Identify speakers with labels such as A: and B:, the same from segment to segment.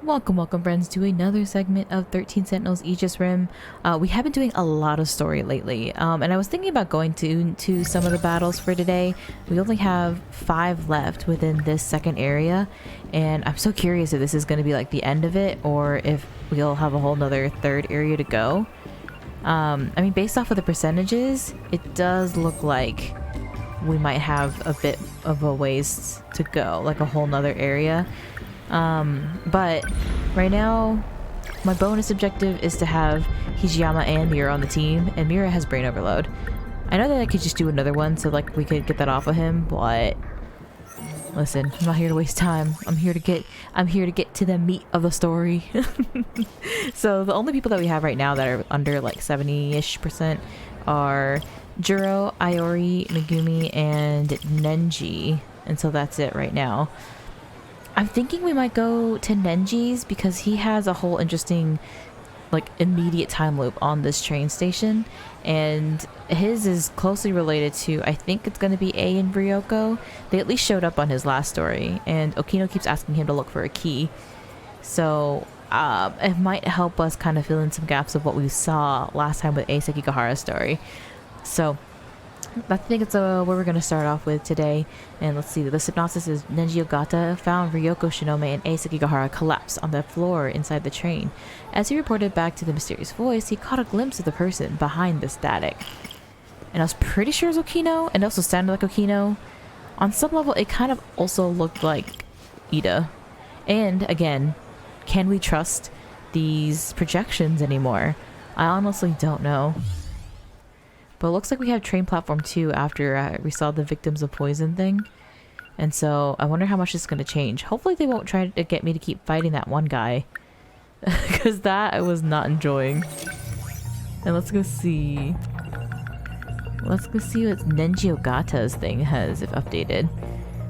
A: Welcome friends to another segment of 13 Sentinels Aegis Rim. We have been doing a lot of story lately, and I was thinking about going to some of the battles for today. We only have 5 left within this second area, and I'm so curious if this is going to be like the end of it or if we'll have a whole nother third area to go. I mean, based off of the percentages, it does look like we might have a bit of a ways to go, like a whole nother area. But right now my bonus objective is to have Hijiyama and Nier on the team, and Mira has brain overload. I know that I could just do another one so like we could get that off of him, but listen, I'm not here to waste time. I'm here to get to the meat of the story. So the only people that we have right now that are under like 70-ish% are Juro, Iori, Megumi, and Nenji, and so that's it right now. I'm thinking we might go to Nenji's because he has a whole interesting like immediate time loop on this train station, and his is closely related to, I think it's going to be A and Ryoko. They at least showed up on his last story, and Okino keeps asking him to look for a key, so it might help us kind of fill in some gaps of what we saw last time with A Sekigahara's story. So I think it's where we're going to start off with today. And let's see, the synopsis is: Nenji Ogata found Ryoko Shinome and Ei Sekigahara collapsed on the floor inside the train. As he reported back to the mysterious voice, he caught a glimpse of the person behind the static. And I was pretty sure it was Okino, and it also sounded like Okino. On some level, it kind of also looked like Ida. And again, can we trust these projections anymore? I honestly don't know. But it looks like we have train platform 2 after we saw the victims of poison thing. And so I wonder how much it's going to change. Hopefully they won't try to get me to keep fighting that one guy. Because that I was not enjoying. And let's go see. Let's go see what Nenji Ogata's thing has, if updated.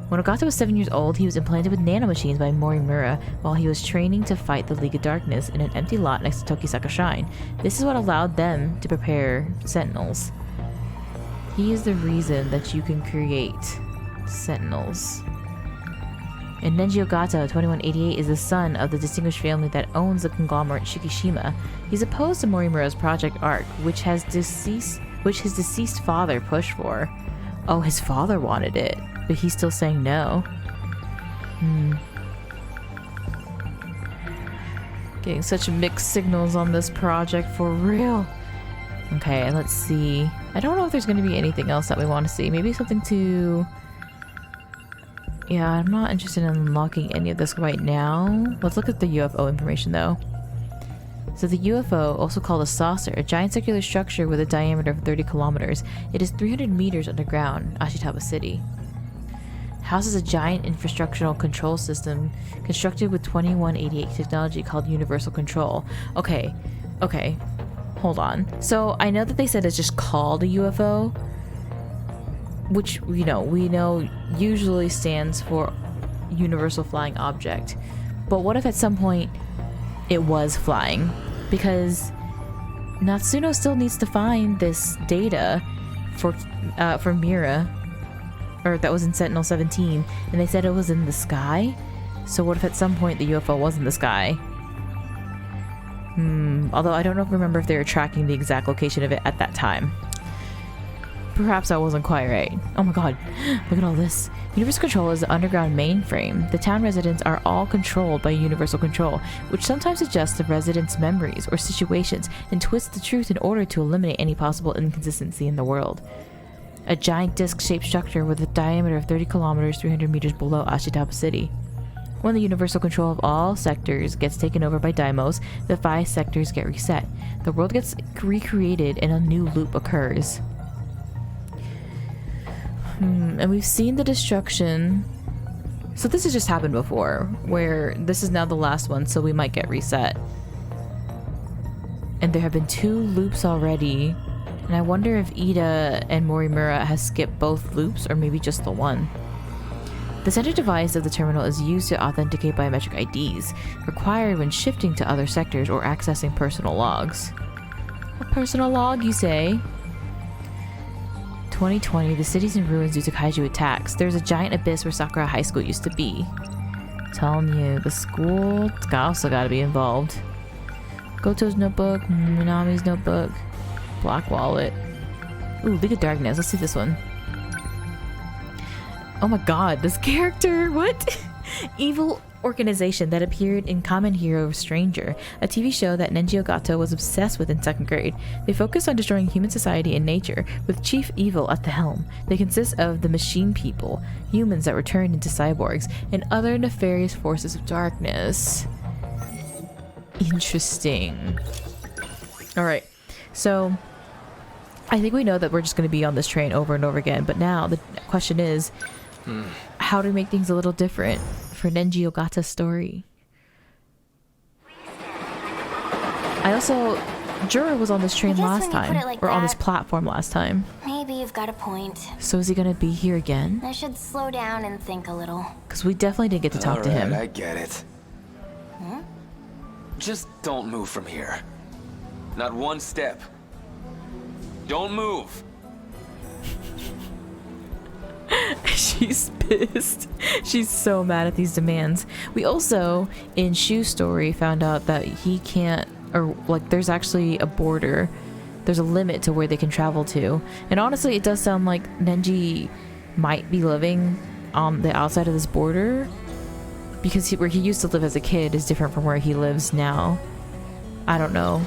A: When Ogata was 7 years old, he was implanted with nanomachines by Morimura while he was training to fight the League of Darkness in an empty lot next to Tokisaka Shrine. This is what allowed them to prepare Sentinels. He is the reason that you can create Sentinels. And Nenji Ogata, 2188, is the son of the distinguished family that owns the conglomerate Shikishima. He's opposed to Morimura's Project Arc, which his deceased father pushed for. Oh, his father wanted it, but he's still saying no. Getting such mixed signals on this project, for real. Okay, let's see. I don't know if there's going to be anything else that we want to see. Maybe something to... Yeah, I'm not interested in unlocking any of this right now. Let's look at the UFO information though. So the UFO, also called a saucer, a giant circular structure with a diameter of 30 kilometers. It is 300 meters underground, Ashitaba City. Houses a giant infrastructural control system constructed with 2188 technology called Universal Control. Okay. Hold on. So I know that they said it's just called a UFO, which, you know, we know usually stands for Universal Flying Object. But what if at some point it was flying? Because Natsuno still needs to find this data for Mira, or that was in Sentinel 17, and they said it was in the sky. So what if at some point the UFO was in the sky? Although I don't remember if they were tracking the exact location of it at that time. Perhaps I wasn't quite right. Oh my god, look at all this. Universal Control is the underground mainframe. The town residents are all controlled by Universal Control, which sometimes adjusts the residents' memories or situations and twists the truth in order to eliminate any possible inconsistency in the world. A giant disc-shaped structure with a diameter of 30 kilometers, 300 meters below Ashitaba City. When the universal control of all sectors gets taken over by Daimos, the 5 sectors get reset. The world gets recreated and a new loop occurs. And we've seen the destruction. So this has just happened before, where this is now the last one, so we might get reset. And there have been 2 loops already. And I wonder if Ida and Morimura has skipped both loops, or maybe just the one. The center device of the terminal is used to authenticate biometric IDs, required when shifting to other sectors or accessing personal logs. A personal log, you say? 2020, the city's in ruins due to kaiju attacks. There's a giant abyss where Sakura High School used to be. Telling you, the school also got to be involved. Goto's notebook, Minami's notebook, Black Wallet. Ooh, League of Darkness. Let's see this one. Oh my god, this character! What? Evil organization that appeared in Kamen Hero Stranger, a TV show that Nenji Ogata was obsessed with in 2nd grade. They focus on destroying human society and nature, with Chief Evil at the helm. They consist of the Machine People, humans that were turned into cyborgs, and other nefarious forces of darkness. Interesting. Alright, so I think we know that we're just going to be on this train over and over again, but now the question is, how do we make things a little different for Nenji Ogata's story? Juro was on this train last time, or on this platform last time.
B: Maybe you've got a point.
A: So is he gonna be here again?
B: I should slow down and think a little.
A: Because we definitely didn't get to talk to him.
C: I get it. Just don't move from here. Not one step. Don't move.
A: She's pissed. She's so mad at these demands. We also, in Shu's story, found out that he can't, or like there's actually a border. There's a limit to where they can travel to. And honestly, it does sound like Nenji might be living on the outside of this border, because where he used to live as a kid is different from where he lives now. I don't know.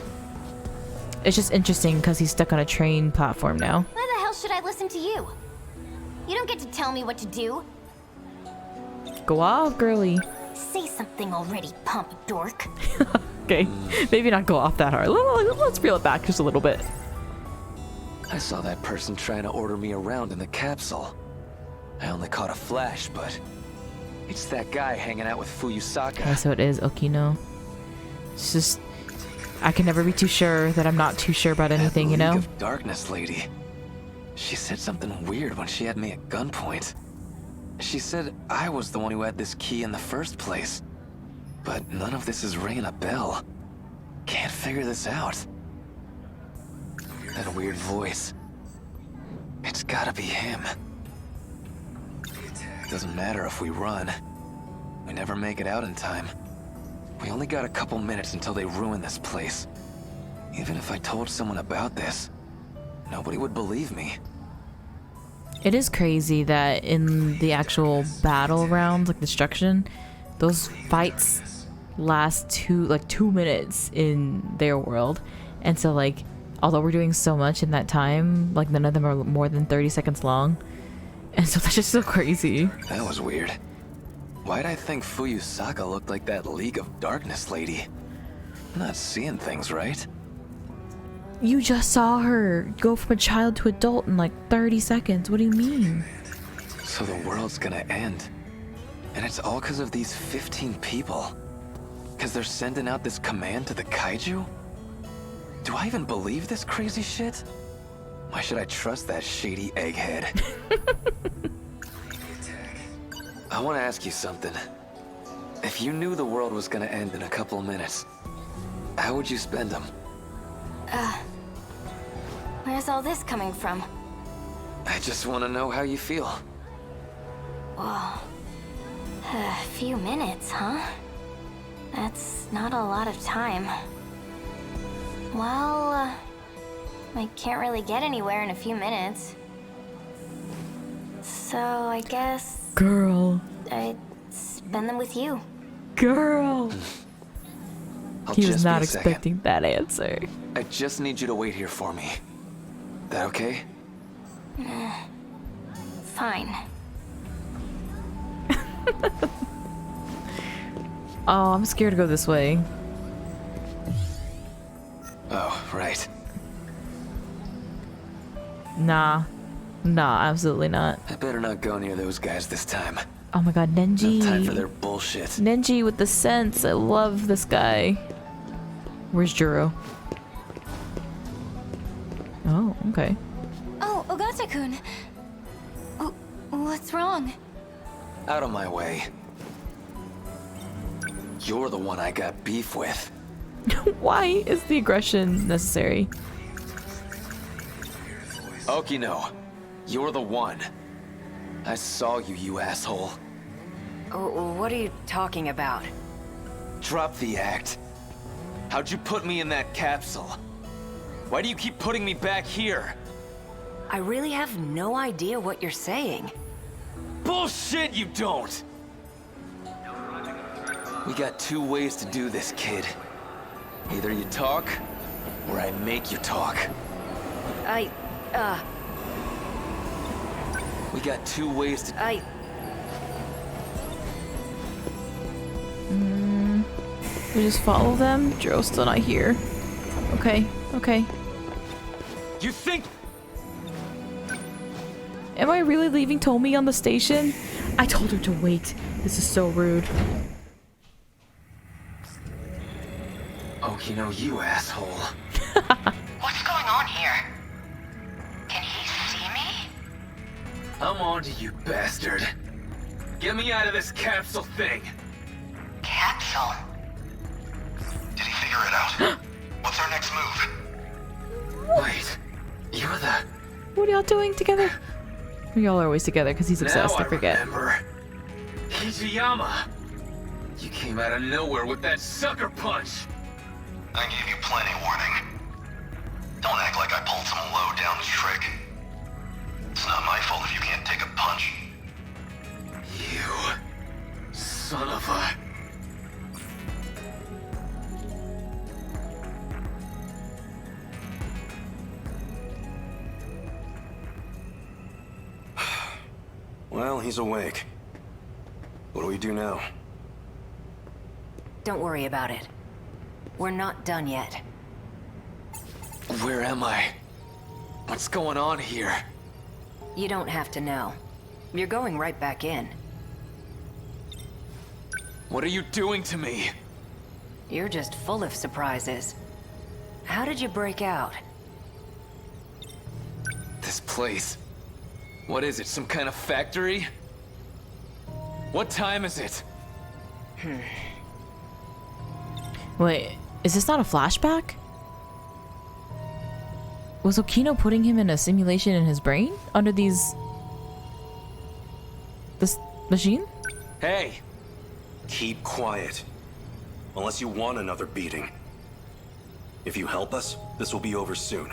A: It's just interesting because he's stuck on a train platform now.
B: Why the hell should I listen to you? You don't get to tell me what to do.
A: Go off, girly.
B: Say something already, pump dork.
A: Okay, maybe not go off that hard. Let's reel it back just a little bit.
C: I saw that person trying to order me around in the capsule. I only caught a flash, but it's that guy hanging out with Fuyusaka.
A: Okay, so it is Okino. It's just, I can never be too sure that I'm not too sure about anything, you know?
C: League of Darkness lady. She said something weird when she had me at gunpoint. She said I was the one who had this key in the first place. But none of this is ringing a bell. Can't figure this out. That weird voice. It's gotta be him. Doesn't matter if we run. We never make it out in time. We only got a couple minutes until they ruin this place. Even if I told someone about this, nobody would believe me.
A: It is crazy that in the actual battle rounds, like destruction, those fights last 2 minutes in their world. And so like, although we're doing so much in that time, like none of them are more than 30 seconds long. And so that's just so crazy.
C: That was weird. Why'd I think Fuyusaka looked like that League of Darkness lady? I'm not seeing things right.
A: You just saw her go from a child to adult in like 30 seconds. What do you mean?
C: So the world's gonna end. And it's all because of these 15 people. Because they're sending out this command to the kaiju? Do I even believe this crazy shit? Why should I trust that shady egghead? I want to ask you something. If you knew the world was gonna end in a couple of minutes, how would you spend them?
B: Where's all this coming from?
C: I just want to know how you feel.
B: Whoa. A few minutes, huh? That's not a lot of time. Well, I can't really get anywhere in a few minutes. So I guess
A: Girl.
B: I'd spend them with you.
A: Girl.
C: I'll
A: He was
C: just
A: not
C: be a second.
A: expecting that answer.
C: I just need you to wait here for me. That okay?
B: Fine.
A: Oh, I'm scared to go this way.
C: Oh, right.
A: Nah, absolutely not.
C: I better not go near those guys this time.
A: Oh my god, Nenji.
C: No time for their bullshit.
A: Nenji with the sense. I love this guy. Where's Juro? Oh, okay.
B: Oh, Ogata-kun. What's wrong?
C: Out of my way. You're the one I got beef with.
A: Why is the aggression necessary?
C: Okino, you're the one. I saw you, you asshole.
D: What are you talking about?
C: Drop the act. How'd you put me in that capsule? Why do you keep putting me back here?
D: I really have no idea what you're saying.
C: Bullshit, you don't! We got 2 ways to do this, kid. Either you talk, or I make you talk. We got 2 ways to...
A: We just follow them? Jiro's still not here. Okay, okay.
C: You think...
A: Am I really leaving Tomi on the station? I told her to wait. This is so rude.
C: Okino, you asshole.
D: What's going on here? Can he see me?
C: I'm on to you, bastard. Get me out of this capsule thing.
D: Capsule?
E: Did he figure it out? What's our next move?
C: Wait, you're the...
A: What are y'all doing together? Y'all are always together because he's obsessed,
C: Now
A: I forget.
C: Remember. Hijiyama. You came out of nowhere with that sucker punch.
E: I gave you plenty warning. Don't act like I pulled some low-down trick. It's not my fault if you can't take a punch.
C: You... son of a...
E: Well, he's awake. What do we do now?
D: Don't worry about it. We're not done yet.
C: Where am I? What's going on here?
D: You don't have to know. You're going right back in.
C: What are you doing to me?
D: You're just full of surprises. How did you break out?
C: This place... What is it, some kind of factory? What time is it?
A: Wait, is this not a flashback? Was Okino putting him in a simulation in his brain? Under these... this machine?
C: Hey!
E: Keep quiet. Unless you want another beating. If you help us, this will be over soon.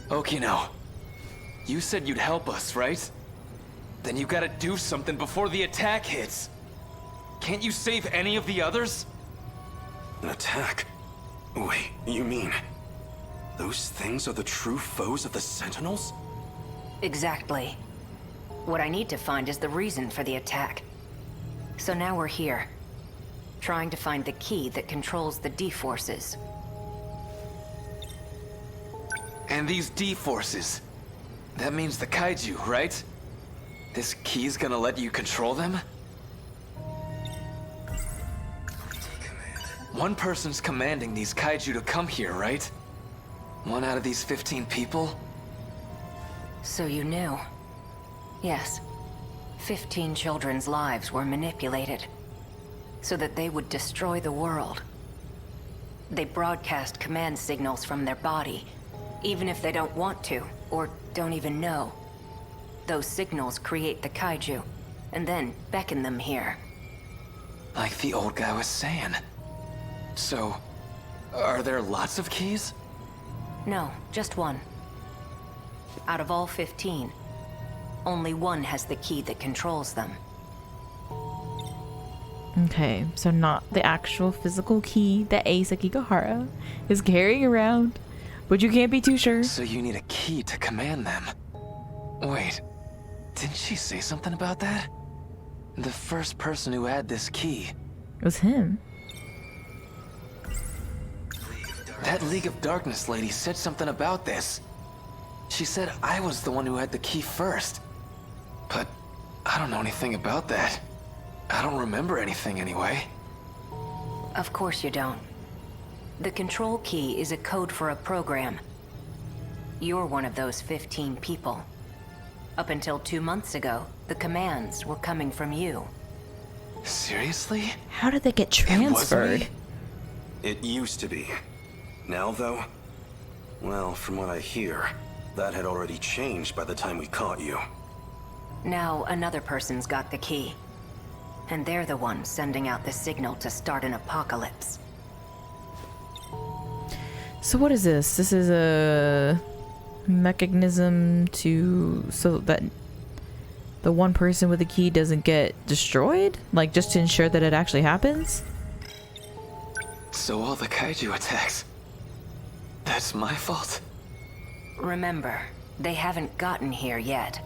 C: Okino, you said you'd help us, right? Then you gotta do something before the attack hits. Can't you save any of the others?
E: An attack? Wait, you mean... those things are the true foes of the Sentinels?
D: Exactly. What I need to find is the reason for the attack. So now we're here, trying to find the key that controls the D-forces.
C: And these D-forces, that means the kaiju, right? This key's gonna let you control them? One person's commanding these kaiju to come here, right? One out of these 15 people?
D: So you knew. Yes. 15 children's lives were manipulated, so that they would destroy the world. They broadcast command signals from their body, even if they don't want to, or don't even know. Those signals create the kaiju, and then beckon them here.
C: Like the old guy was saying. So, are there lots of keys?
D: No, just one. Out of all 15, only one has the key that controls them.
A: Okay, so not the actual physical key that Ace Akigahara is carrying around. But you can't be too sure.
C: So you need a key to command them. Wait, didn't she say something about that? The first person who had this key.
A: It was him.
C: That League of Darkness lady said something about this. She said I was the one who had the key first. But I don't know anything about that. I don't remember anything anyway.
D: Of course you don't. The control key is a code for a program. You're one of those 15 people. Up until 2 months ago, the commands were coming from you.
C: Seriously?
A: How did they get transferred?
E: It used to be. Now, though? Well, from what I hear, That had already changed by the time we caught you.
D: Now another person's got the key. And they're the ones sending out the signal to start an apocalypse.
A: So what is this? This is a mechanism so that the one person with the key doesn't get destroyed? Like, just to ensure that it actually happens?
C: So all the kaiju attacks, that's my fault?
D: Remember, they haven't gotten here yet.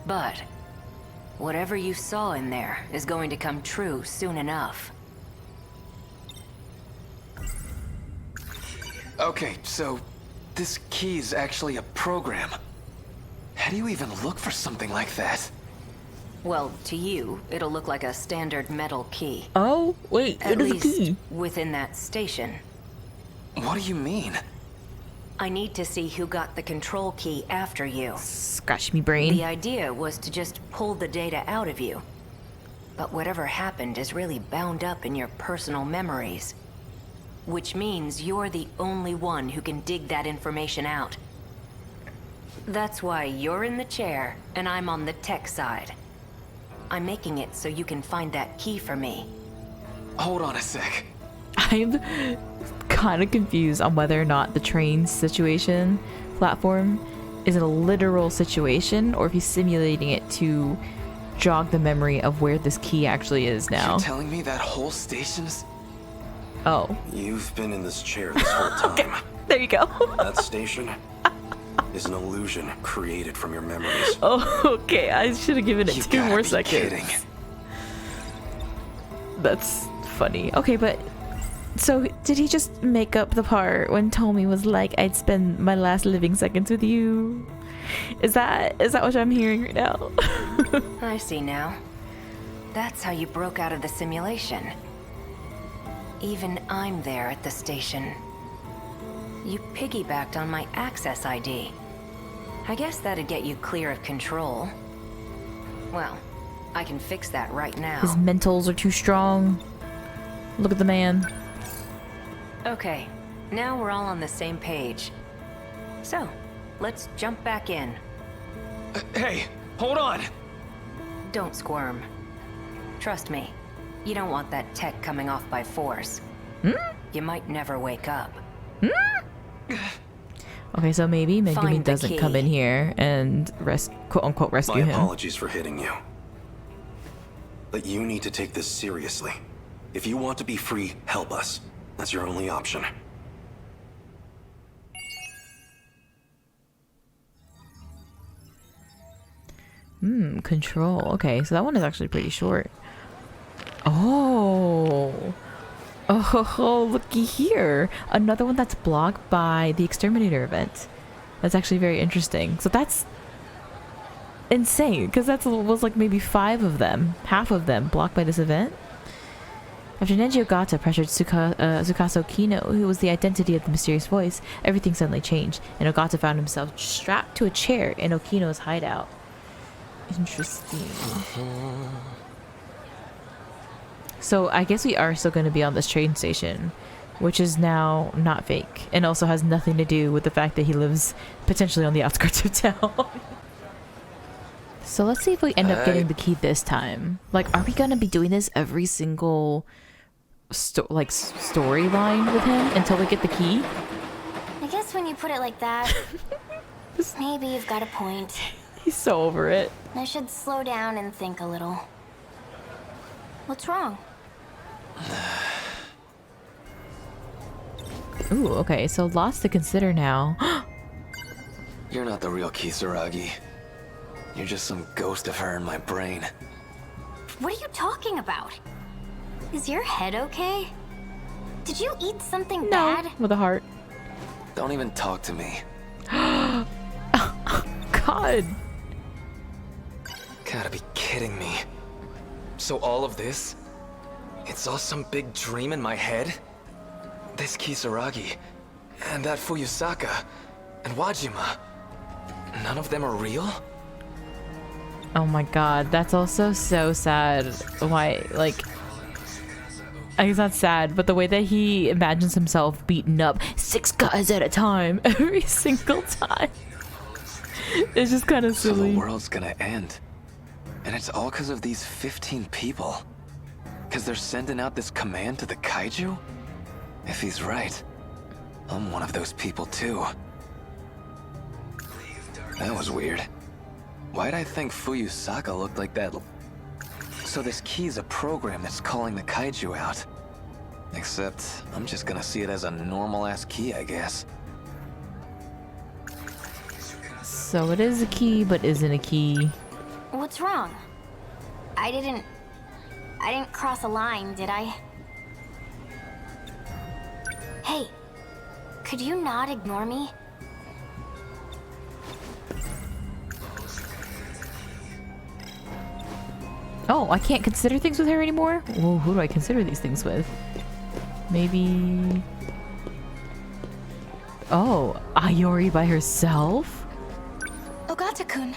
D: But whatever you saw in there is going to come true soon enough.
C: Okay, so this key's actually a program. How do you even look for something like that?
D: Well, to you, it'll look like a standard metal key.
A: Oh, wait,
D: At
A: it is a
D: least
A: key.
D: within that station.
C: What do you mean?
D: I need to see who got the control key after you.
A: Scratch me brain.
D: The idea was to just pull the data out of you. But whatever happened is really bound up in your personal memories. Which means you're the only one who can dig that information out. That's why you're in the chair and I'm on the tech side. I'm making it so you can find that key for me.
C: Hold on a sec.
A: I'm kind of confused on whether or not the train situation platform is a literal situation or if he's simulating it to jog the memory of where this key actually is now.
C: You're telling me that whole station's...
A: Oh,
E: You've been in this chair this whole time.
A: there you go.
E: That station is an illusion created from your memories.
A: Oh, okay. I should have given it
C: You
A: 2
C: gotta
A: more
C: be
A: seconds.
C: kidding.
A: That's funny. Okay, but so did he just make up the part when Tommy was like, "I'd spend my last living seconds with you"? Is that what I'm hearing right now?
D: I see now. That's how you broke out of the simulation. Even I'm there at the station. You piggybacked on my access ID. I guess that'd get you clear of control. Well, I can fix that right now.
A: His mentals are too strong. Look at the man.
D: Okay, now we're all on the same page. So, let's jump back in.
C: Hey, hold on!
D: Don't squirm. Trust me, you don't want that tech coming off by force. You might never wake up.
A: Okay, so maybe Megumi
D: Find the
A: doesn't
D: key.
A: come in here and quote unquote rescue
E: My
A: him.
E: apologies for hitting you. But you need to take this seriously. If you want to be free, help us. That's your only option.
A: Control. Okay, so that one is actually pretty short. Oh. Oh, looky here. Another one that's blocked by the Exterminator event. That's actually very interesting. So that's insane, because that was like maybe 5 of them, half of them blocked by this event. After Nenji Ogata pressured Tsukasa Kino, who was the identity of the mysterious voice, everything suddenly changed, and Ogata found himself strapped to a chair in Okino's hideout. Interesting. So I guess we are still going to be on this train station, which is now not fake, and also has nothing to do with the fact that he lives potentially on the outskirts of town. So let's see if we end up getting the key this time. Like, are we going to be doing this every single storyline with him until we get the key?
B: I guess when you put it like that, maybe you've got a point.
A: He's so over it.
B: I should slow down and think a little. What's wrong?
A: Ooh, okay, so lots to consider now.
C: You're not the real Kisaragi. You're just some ghost of her in my brain.
B: What are you talking about? Is your head okay? Did you eat something bad?
A: With a heart.
C: Don't even talk to me.
A: God.
C: Gotta be kidding me. So all of this? It's all some big dream in my head? This Kisaragi, and that Fuyusaka, and Wajima. None of them are real?
A: Oh my god, that's also so sad. Why, like, I guess not sad, but the way that he imagines himself beaten up 6 guys at a time every single time. It's just kind of
C: So the
A: silly.
C: world's gonna end. And it's all because of these 15 people. Because they're sending out this command to the kaiju? If he's right, I'm one of those people too. That was weird. Why'd I think Fuyusaka looked like that? So this key's a program that's calling the kaiju out. Except, I'm just gonna see it as a normal-ass key, I guess.
A: So it is a key, but isn't a key.
B: What's wrong? I didn't cross a line, did I? Hey, could you not ignore me?
A: Oh, I can't consider things with her anymore? Well, who do I consider these things with? Maybe... Oh, Ayori by herself?
B: Ogata-kun.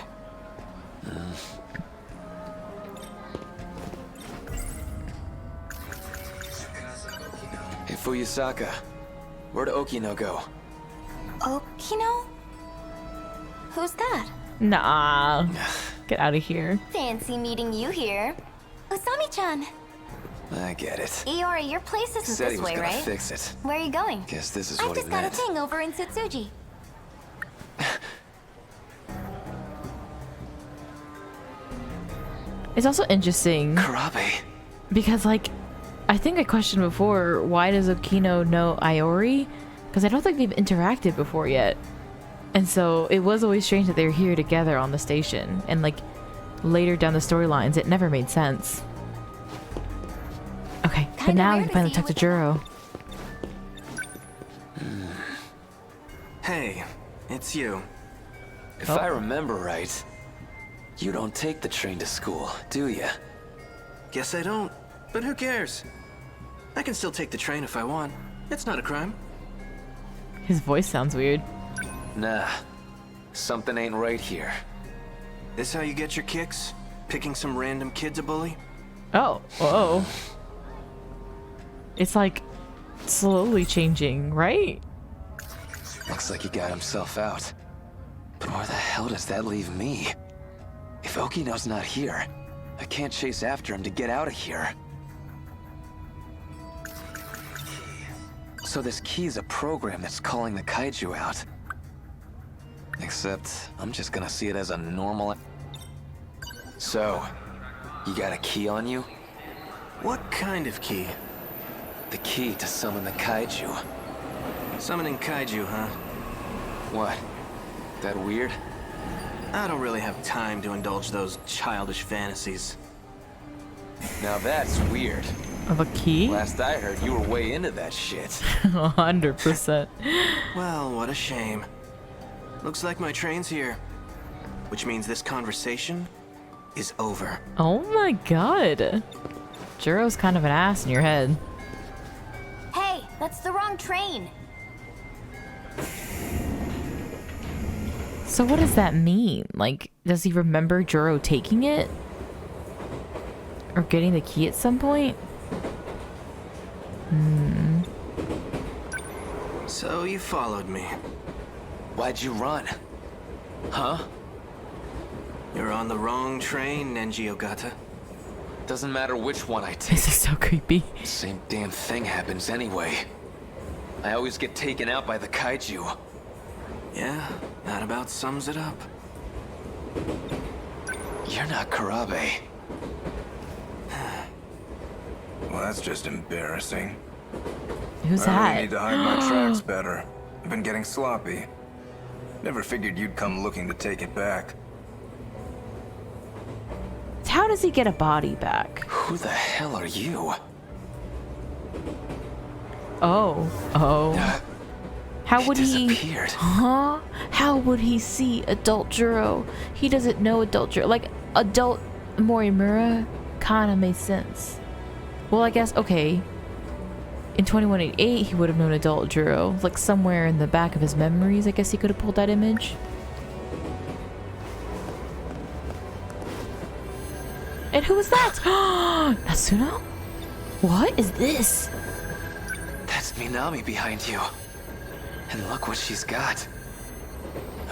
C: Hey, Fuyusaka. Where'd Okino go?
B: Okino? Who's that?
A: Nah. Get out of here.
B: Fancy meeting you here. Usami-chan.
C: I get it.
B: Iori, your place isn't
C: Said he
B: this
C: was
B: way,
C: gonna
B: right?
C: fix it.
B: Where are you going?
C: Guess this is
B: I've
C: what he
B: just got a
C: meant.
B: thing over in Sutsuji.
A: It's also interesting
C: Karabe.
A: because, like, I think I questioned before, why does Okino know Ayori? Because I don't think they've interacted before yet. And so it was always strange that they were here together on the station. And, like, later down the storylines, it never made sense. Okay, but
B: Kinda
A: now we
B: weird
A: can finally
B: to see
A: talk to
B: with
A: Juro.
F: Hey, it's you.
C: If I remember right, you don't take the train to school, do ya?
F: Guess I don't, but who cares? I can still take the train if I want. It's not a crime.
A: His voice sounds weird.
C: Nah. Something ain't right here.
F: This how you get your kicks? Picking some random kid to bully?
A: Oh, whoa. It's like slowly changing, right?
C: Looks like he got himself out. But where the hell does that leave me? If Okino's not here, I can't chase after him to get out of here. So this key's a program that's calling the kaiju out. Except, I'm just gonna see it as a normal... So, you got a key on you?
F: What kind of key?
C: The key to summon the kaiju.
F: Summoning kaiju, huh?
C: What? That weird?
F: I don't really have time to indulge those childish fantasies.
C: Now that's weird.
A: Of a key?
C: Last I heard, you were way into that shit.
A: 100%.
F: Well, what a shame. Looks like my train's here. Which means this conversation is over.
A: Oh my god. Juro's kind of an ass in your head.
B: Hey, that's the wrong train.
A: So what does that mean? Like, does he remember Juro taking it? Or getting the key at some point?
F: So you followed me.
C: Why'd you run? Huh?
F: You're on the wrong train, Nenji Ogata.
C: Doesn't matter which one I take.
A: This is so creepy.
C: Same damn thing happens anyway. I always get taken out by the kaiju.
F: Yeah, that about sums it up.
C: You're not Karabe.
G: Well, that's just embarrassing.
A: Who's
G: I really
A: that?
G: need to hide my tracks better. I've been getting sloppy. Never figured you'd come looking to take it back.
A: How does he get a body back?
C: Who the hell are you?
A: Oh. How would he?
C: Disappeared.
A: Huh? How would he see adult Juro? He doesn't know adult Juro. Like, adult Morimura kind of made sense. Well, I guess, okay. In 2188, he would have known adult Juro. Like, somewhere in the back of his memories, I guess he could have pulled that image. And who was that? Natsuno? What is this?
C: That's Minami behind you. And look what she's got.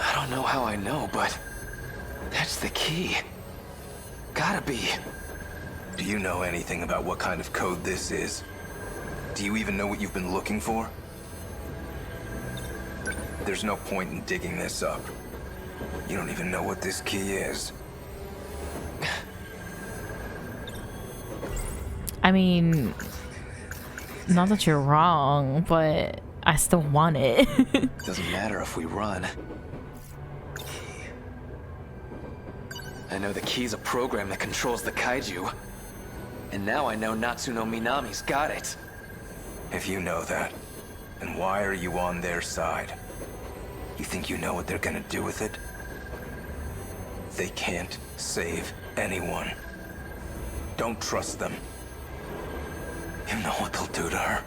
C: I don't know how I know, but that's the key. Gotta be.
G: Do you know anything about what kind of code this is? Do you even know what you've been looking for? There's no point in digging this up. You don't even know what this key is.
A: I mean, not that you're wrong, but I still want it.
C: Doesn't matter if we run. I know the key's a program that controls the kaiju. And now I know Natsuno Minami's got it.
G: If you know that, then why are you on their side? You think you know what they're gonna do with it? They can't save anyone. Don't trust them. You know what they'll do to her.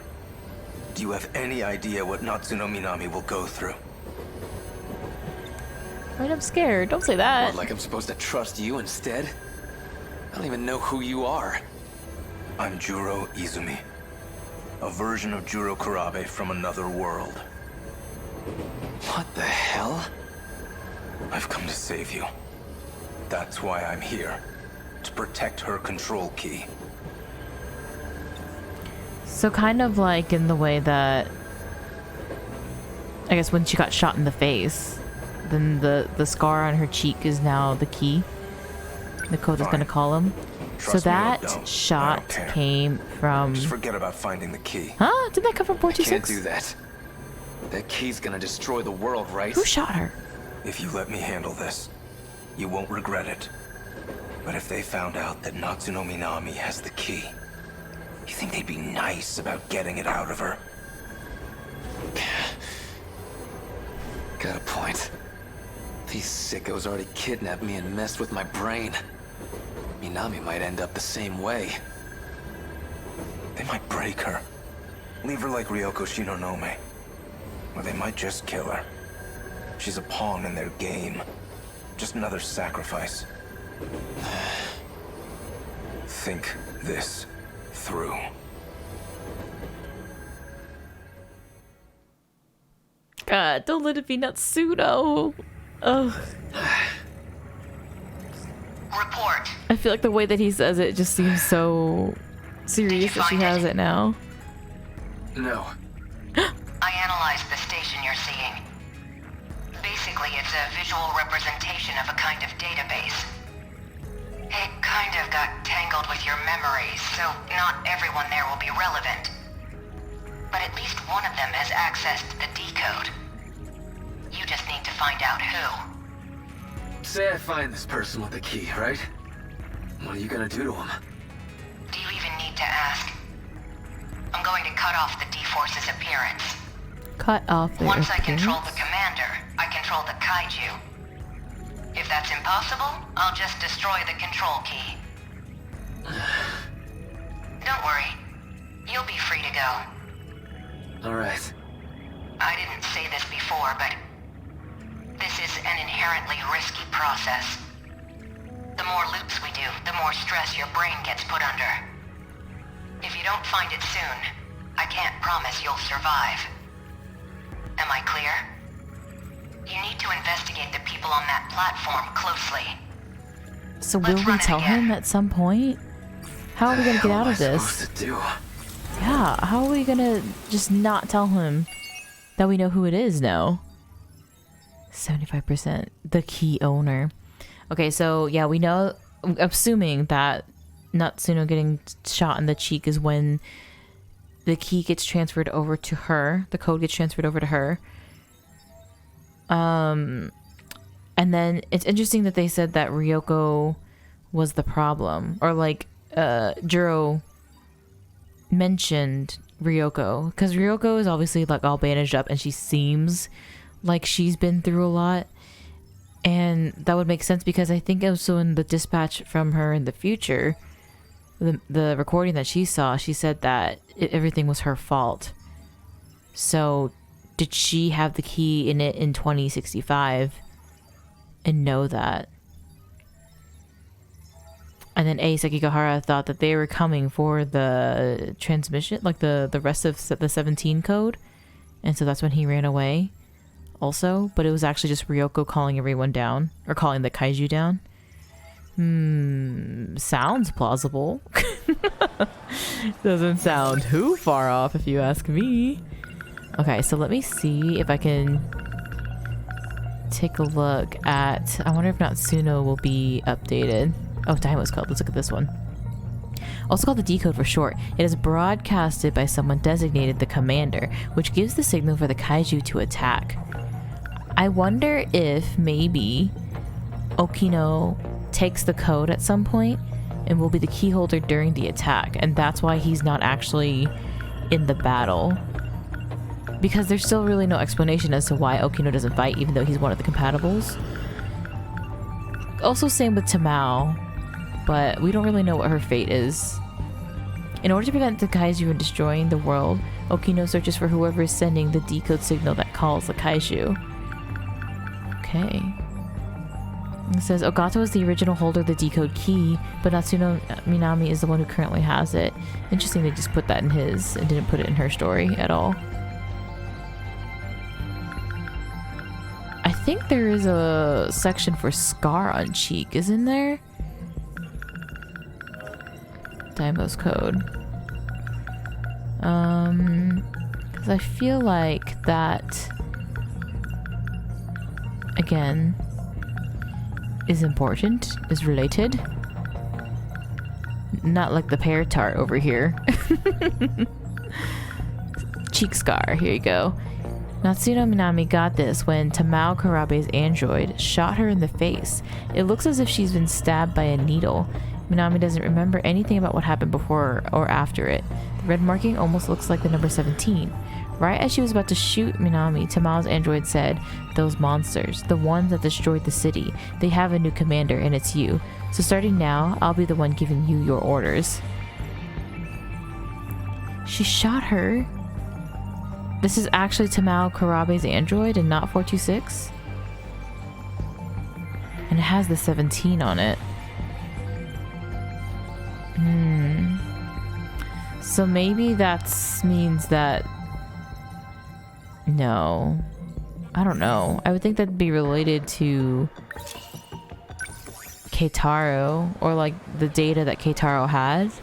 G: Do you have any idea what Natsuno Minami will go through?
A: Right, I'm scared. Don't say that.
C: What, like I'm supposed to trust you instead? I don't even know who you are.
G: I'm Juro Izumi. A version of Juro Kurabe from another world.
C: What the hell?
G: I've come to save you. That's why I'm here. To protect her control key.
A: So kind of like in the way that, I guess when she got shot in the face, then the scar on her cheek is now the key. The code is
G: Fine.
A: gonna call him.
G: Trust
A: So
G: me or
A: that
G: don't, I don't
A: shot
G: care.
A: came from...
G: Just forget about finding the key.
A: Huh? Didn't that come from
C: Can't
A: 426?
C: do that. That key's gonna destroy the world, right?
A: Who shot her?
G: If you let me handle this, you won't regret it. But if they found out that Natsuno Minami has the key, you think they'd be nice about getting it out of her?
C: Got a point. These sickos already kidnapped me and messed with my brain. Minami might end up the same way.
G: They might break her. Leave her like Ryoko Shinonome. Or they might just kill her. She's a pawn in their game. Just another sacrifice. Think this through.
A: God, don't let it be Natsuno. Ugh.
D: Report.
A: I feel like the way that he says it just seems so serious that she
D: find
A: has it now.
C: No.
D: I analyzed the station you're seeing. Basically, it's a visual representation of a kind of database. It kind of got tangled with your memories, so not everyone there will be relevant. But at least one of them has accessed the decode. You just need to find out who.
C: Say I find this person with the key, right? What are you gonna do to him?
D: Do you even need to ask? I'm going to cut off the D-Force's appearance.
A: Cut off the
D: Once I control
A: appearance?
D: the commander, I control the kaiju. If that's impossible, I'll just destroy the control key. Don't worry. You'll be free to go.
C: Alright.
D: I didn't say this before, but this is an inherently risky process. The more loops we do, the more stress your brain gets put under. If you don't find it soon, I can't promise you'll survive. Am I clear? You need to investigate the people on that platform closely.
A: So
D: Let's
A: will we
D: run it
A: tell
D: again.
A: him at some point? How are we gonna get out of this?
C: Supposed to do?
A: Yeah, how are we gonna just not tell him that we know who it is now? 75%. The key owner. Okay, so yeah, we know, assuming that Natsuno getting shot in the cheek is when the key gets transferred over to her. The code gets transferred over to her. And then it's interesting that they said that Ryoko was the problem. Or like, Juro mentioned Ryoko. Because Ryoko is obviously like all bandaged up and she seems like she's been through a lot. And that would make sense because I think also in the dispatch from her in the future, the recording that she saw, she said that everything was her fault. So did she have the key in it in 2065 and know that? And then A. Sekigahara thought that they were coming for the transmission, like the rest of the 17 code. And so that's when he ran away. also, but it was actually just Ryoko calling everyone down, or calling the kaiju down. Sounds plausible. Doesn't sound too far off if you ask me. Okay, so let me see if I can take a look at... I wonder if Natsuno will be updated. Oh, Daimo's code. Let's look at this one. Also called the decode for short. It is broadcasted by someone designated the commander, which gives the signal for the kaiju to attack. I wonder if maybe Okino takes the code at some point and will be the key holder during the attack, and that's why he's not actually in the battle. Because there's still really no explanation as to why Okino doesn't fight, even though he's one of the compatibles. Also same with Tamao, but we don't really know what her fate is. In order to prevent the kaiju from destroying the world, Okino searches for whoever is sending the decode signal that calls the kaiju. Okay. It says Ogata was the original holder of the decode key, but Natsuno Minami is the one who currently has it. Interesting they just put that in his and didn't put it in her story at all. I think there is a section for Scar on Cheek, isn't there? Daimo's code. Because I feel like that, again, is important, is related. Not like the pear tart over here. Cheek scar, here you go. Natsuno Minami got this when Tamao Karabe's android shot her in the face. It looks as if she's been stabbed by a needle. Minami doesn't remember anything about what happened before or after it. The red marking almost looks like the number 17. Right as she was about to shoot Minami, Tamao's android said, "Those monsters, the ones that destroyed the city, they have a new commander and it's you. So starting now, I'll be the one giving you your orders." She shot her? This is actually Tamao Karabe's android and not 426? And it has the 17 on it. So maybe that means that... No. I don't know. I would think that'd be related to Keitaro, or like the data that Keitaro has.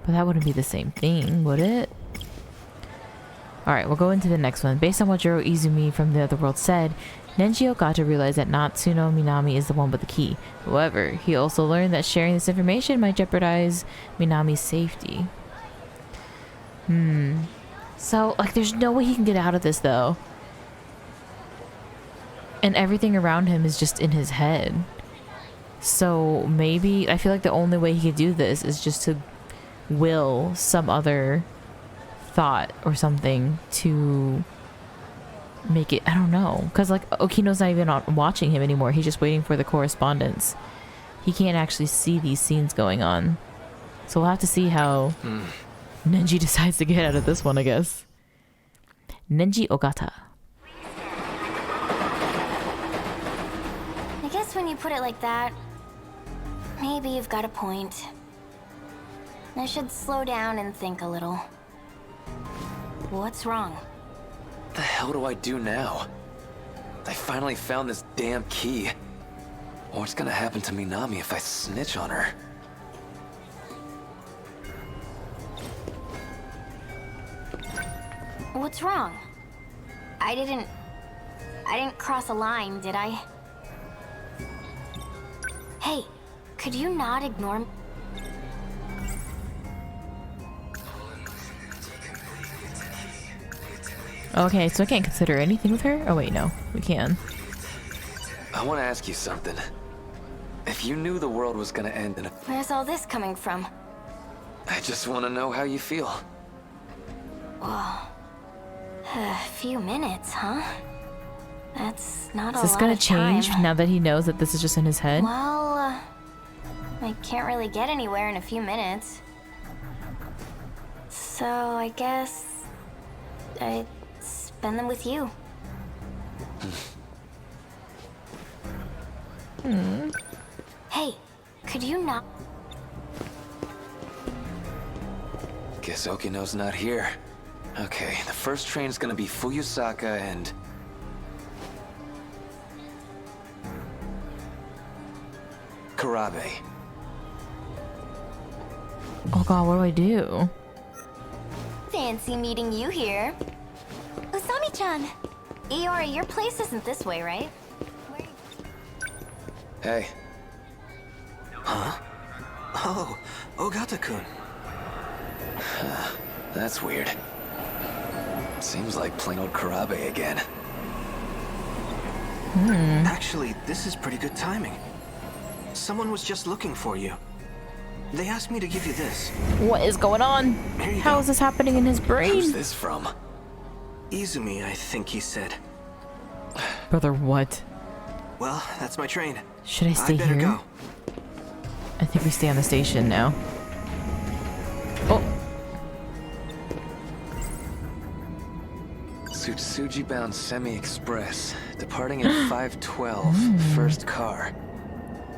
A: But that wouldn't be the same thing, would it? Alright, we'll go into the next one. Based on what Jiro Izumi from the other world said, Nenji Ogata realized that Natsuno Minami is the one with the key. However, he also learned that sharing this information might jeopardize Minami's safety. So, like, there's no way he can get out of this, though. And everything around him is just in his head. So, maybe... I feel like the only way he could do this is just to will some other thought or something to make it... I don't know. Because, like, Okino's not even watching him anymore. He's just waiting for the correspondence. He can't actually see these scenes going on. So we'll have to see how... Nenji decides to get out of this one, I guess. Nenji Ogata.
B: I guess when you put it like that, maybe you've got a point. I should slow down and think a little. What's wrong?
C: What the hell do I do now? I finally found this damn key. What's gonna happen to Minami if I snitch on her?
B: What's wrong? I didn't cross a line, did I? Hey, could you not ignore me?
A: Okay, so I can't consider anything with her? Oh wait, no. We can.
C: I want to ask you something. If you knew the world was gonna end in a...
B: Where's all this coming from?
C: I just want to know how you feel.
B: Whoa. A few minutes, huh? That's not a lot of time.
A: Is this gonna change now that he knows that this is just in his head?
B: Well, I can't really get anywhere in a few minutes. So I guess I'd spend them with you. Hey, could you not...
C: Guess Okino's not here. Okay, the first train's gonna be Fuyusaka and... Karabe.
A: Oh god, what do I do?
B: Fancy meeting you here. Usami-chan! Iori, your place isn't this way, right?
C: Hey,
F: Huh? Oh, Ogata-kun.
C: that's weird. Seems like plain old Karabe again.
F: Actually, this is pretty good timing. Someone was just looking for you. They asked me to give you this.
A: What is going on?
F: Here you
A: How
F: go.
A: is this happening in his
C: Who's
A: brain?
C: this from?
F: Izumi, I think he said.
A: Brother, what?
F: Well, that's my train.
A: Should I stay
F: I better
A: here?
F: go.
A: I think we stay on the station now. Oh,
C: Tsutsuji bound semi-express, departing at 5:12, first car.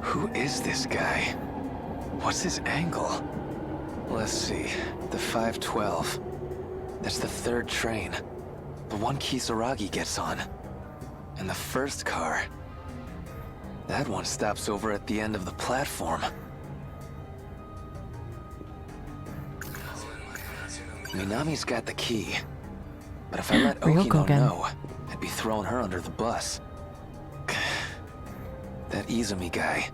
C: Who is this guy? What's his angle? Let's see, the 5:12. That's the third train. The one Kisaragi gets on. And the first car. That one stops over at the end of the platform. Minami's got the key. But if I let
A: Ryoko
C: Okino
A: again.
C: know, I'd be throwing her under the bus. That Izumi guy.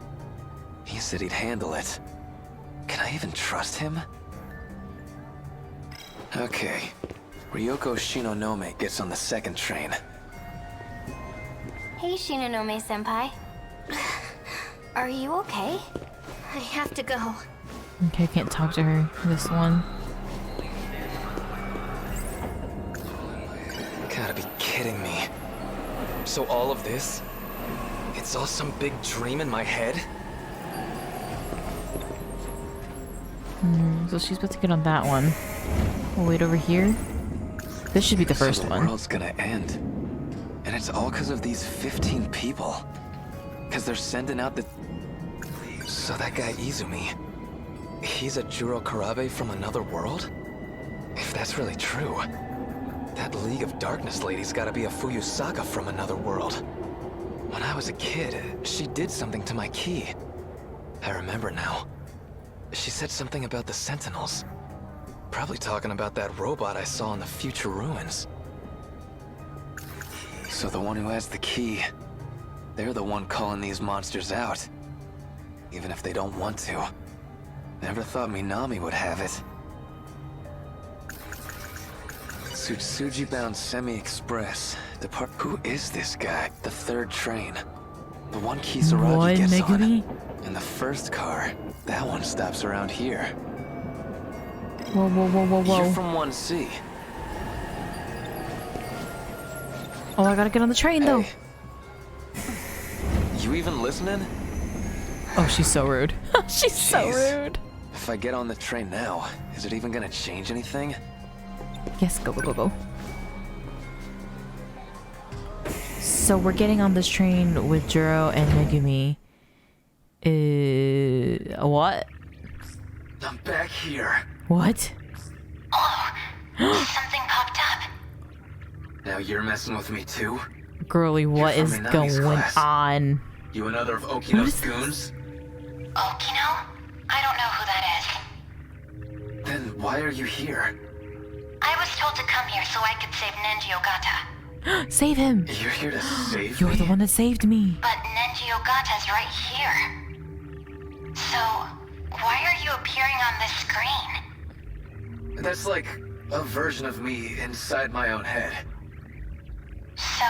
C: He said he'd handle it. Can I even trust him? Okay. Ryoko Shinonome gets on the second train.
B: Hey, Shinonome-senpai. Are you okay? I have to go.
A: okay, I can't talk to her. This one.
C: Gotta be kidding me. So all of this? It's all some big dream in my head?
A: So she's about to get on that one. We'll wait over here. This should be the first
C: So the
A: one.
C: world's gonna end. And it's all because of these 15 people. Because they're sending out the... So that guy Izumi, he's a Juro Karabe from another world? If that's really true, that League of Darkness lady's gotta be a Fuyusaka from another world. When I was a kid, she did something to my key. I remember now. She said something about the Sentinels. Probably talking about that robot I saw in the future ruins. So the one who has the key, they're the one calling these monsters out. Even if they don't want to. Never thought Minami would have it. Tsutsuji-bound semi-express. Depart. Who is this guy? The third train. The one Kisaragi
A: What,
C: gets
A: Megumi?
C: on. And the first car. That one stops around here.
A: Whoa, whoa, whoa, whoa,
C: You're
A: whoa.
C: from 1C.
A: Oh, I gotta get on the train though.
C: Hey. You even listening?
A: Oh, she's so rude. She's so
C: Jeez.
A: rude.
C: If I get on the train now, is it even gonna change anything?
A: Yes, go, go, go, go. So we're getting on this train with Juro and Megumi. What?
C: I'm back here.
A: What?
B: Something popped up.
C: Now you're messing with me too?
A: Girly, what
C: You're
A: is
C: from Minami's
A: going
C: class.
A: on?
C: You another of
A: What
C: Okino's
A: is
C: goons?
B: Okino? I don't know who that is.
C: Then why are you here?
B: I was told to come here so I could save Nenji Ogata.
A: Save him!
C: You're here to save
A: You're
C: me?
A: the one that saved me.
B: But Nenji Ogata's right here. So, why are you appearing on this screen?
C: That's like a version of me inside my own head.
B: So,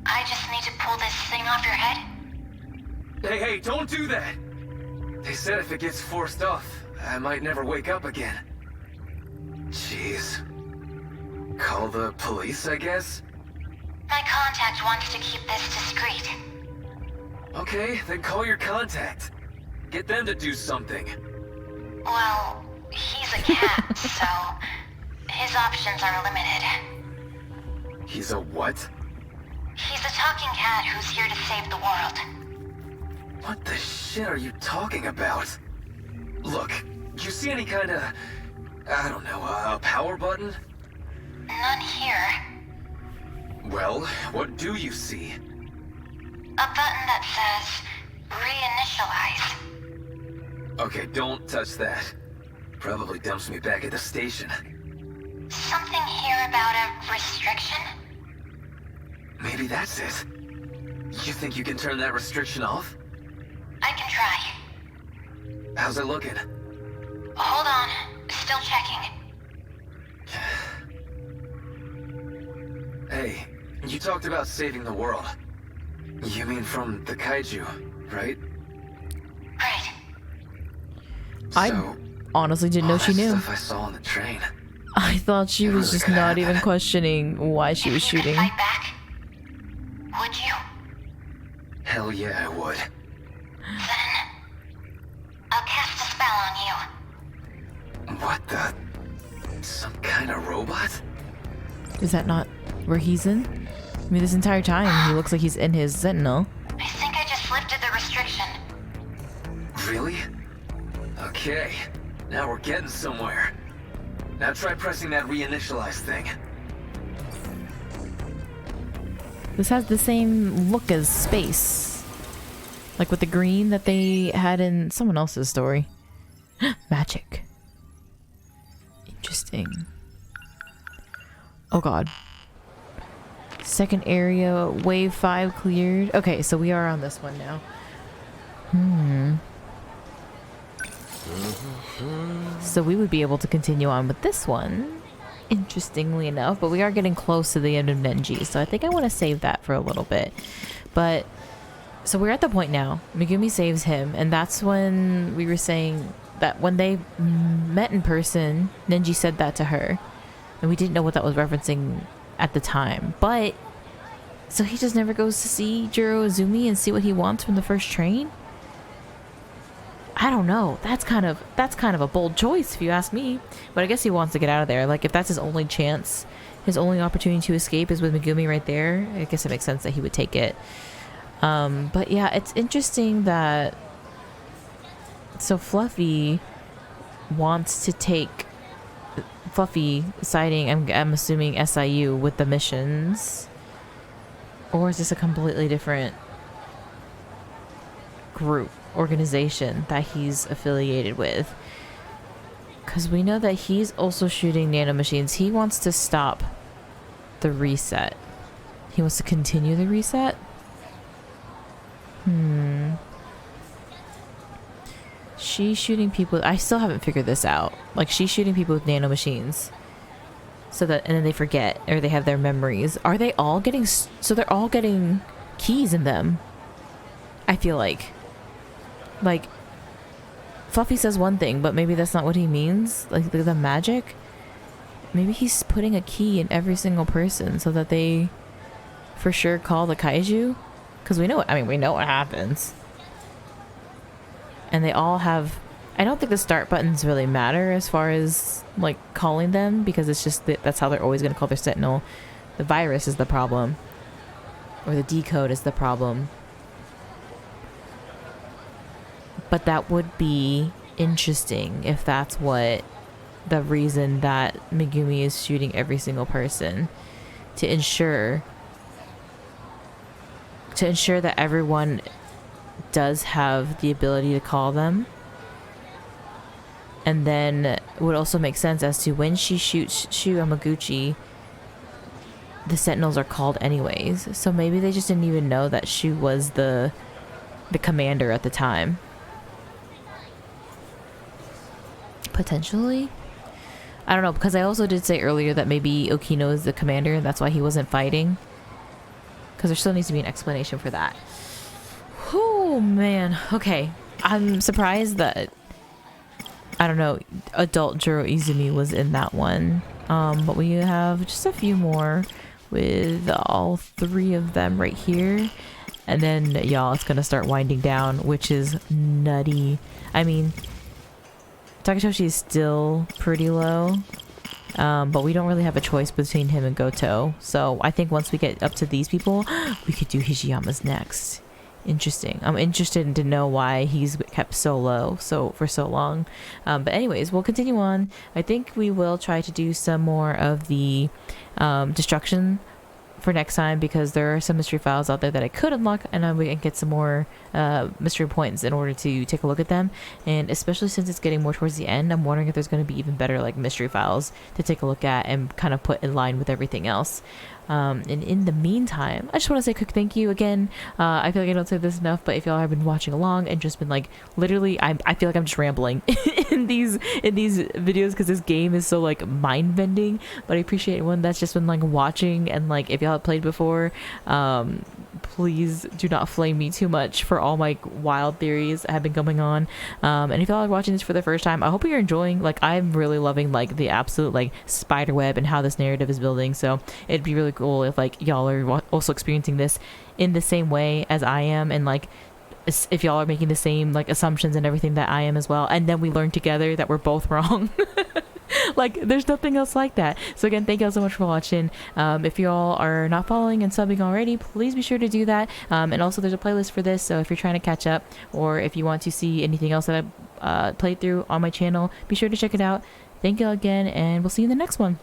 B: I just need to pull this thing off your head?
C: Hey, don't do that! They said if it gets forced off, I might never wake up again. Jeez. Call the police, I guess?
B: My contact wants to keep this discreet.
C: Okay, then call your contact. Get them to do something.
B: Well, he's a cat, so his options are limited.
C: He's a what?
B: He's a talking cat who's here to save the world.
C: What the shit are you talking about? Look, you see any kind of I don't know, a power button?
B: None here.
C: Well, what do you see?
B: A button that says reinitialize.
C: Okay, don't touch that. Probably dumps me back at the station.
B: Something here about a restriction?
C: Maybe that's it. You think you can turn that restriction off?
B: I can try.
C: How's it looking?
B: Hold on. Still checking.
C: Hey, you talked about saving the world. You mean from the kaiju, right?
B: Right.
A: I
C: So,
A: honestly didn't know
C: all
A: she
C: that
A: knew.
C: stuff I saw on the train.
A: I thought she
C: It
A: was
C: really
A: just
C: could
A: not
C: happen.
A: even questioning why she was
B: If you could
A: shooting.
B: fight back, would you?
C: Hell yeah, I would.
B: Then I'll cast a spell on you.
C: What the? Some kind of robot?
A: Is that not where he's in? I mean, this entire time he looks like he's in his Sentinel.
B: I think I just lifted the restriction.
C: Really? Okay, now we're getting somewhere. Now try pressing that reinitialize thing.
A: This has the same look as space. Like with the green that they had in someone else's story. Magic. Interesting. Oh god. Second area, wave 5 cleared. Okay, so we are on this one now. So we would be able to continue on with this one, interestingly enough, but we are getting close to the end of Nenji, so I think I want to save that for a little bit. But so we're at the point now, Megumi saves him, and that's when we were saying that when they met in person, Nenji said that to her, and we didn't know what that was referencing at the time. But so he just never goes to see Jiro Izumi and see what he wants from the first train. I don't know. That's kind of a bold choice if you ask me. But I guess he wants to get out of there. Like if that's his only chance, his only opportunity to escape is with Megumi right there. I guess it makes sense that he would take it. But yeah, it's interesting that so Fluffy wants to take Fluffy siding. I'm assuming SIU with the missions, or is this a completely different group? Organization that he's affiliated with, because we know that he's also shooting nanomachines. He wants to stop the reset. He wants to continue the reset. She's shooting people. I still haven't figured this out. Like she's shooting people with nanomachines, so that and then they forget or they have their memories. Are they all getting? So they're all getting keys in them. I feel like Fluffy says one thing, but maybe that's not what he means. Like the magic. Maybe he's putting a key in every single person so that they for sure call the kaiju. Because we know it. I mean, we know what happens. And they all have... I don't think the start buttons really matter as far as like calling them, because it's just that's how they're always going to call their Sentinel. The virus is the problem. Or the decode is the problem. But that would be interesting if that's what the reason that Megumi is shooting every single person, to ensure that everyone does have the ability to call them. And then it would also make sense as to when she shoots Shu Yamaguchi, the Sentinels are called anyways. So maybe they just didn't even know that Shu was the commander at the time. Potentially. I don't know, because I also did say earlier that maybe Okino is the commander and that's why he wasn't fighting. Because there still needs to be an explanation for that. Oh man. Okay. I'm surprised that, I don't know, adult Jiro Izumi was in that one. But we have just a few more with all three of them right here. And then, y'all, it's going to start winding down, which is nutty. I mean, Takatoshi is still pretty low, but we don't really have a choice between him and Goto. So I think once we get up to these people, we could do Hijiyama's next. interesting. I'm interested to know why he's kept so low for so long. But anyways, we'll continue on. I think we will try to do some more of the destruction for next time, because there are some mystery files out there that I could unlock, and we can get some more mystery points in order to take a look at them. And especially since it's getting more towards the end, I'm wondering if there's going to be even better like mystery files to take a look at and kind of put in line with everything else. And in the meantime, I just want to say a quick thank you again. I feel like I don't say this enough, but if y'all have been watching along and just been like, literally, I feel like I'm just rambling in these videos because this game is so like mind bending. But I appreciate anyone that's just been like watching, and like if y'all have played before, please do not flame me too much for all my wild theories that have been going on. And if y'all are watching this for the first time, I hope you're enjoying. Like, I'm really loving like the absolute like spider web and how this narrative is building. So it'd be really cool if like y'all are also experiencing this in the same way as I am, and like if y'all are making the same like assumptions and everything that I am as well, and then we learn together that we're both wrong. Like, there's nothing else like that. So again, thank y'all so much for watching. If y'all are not following and subbing already, please be sure to do that. And also there's a playlist for this, so if you're trying to catch up, or if you want to see anything else that I played through on my channel, be sure to check it out. Thank y'all again, and we'll see you in the next one.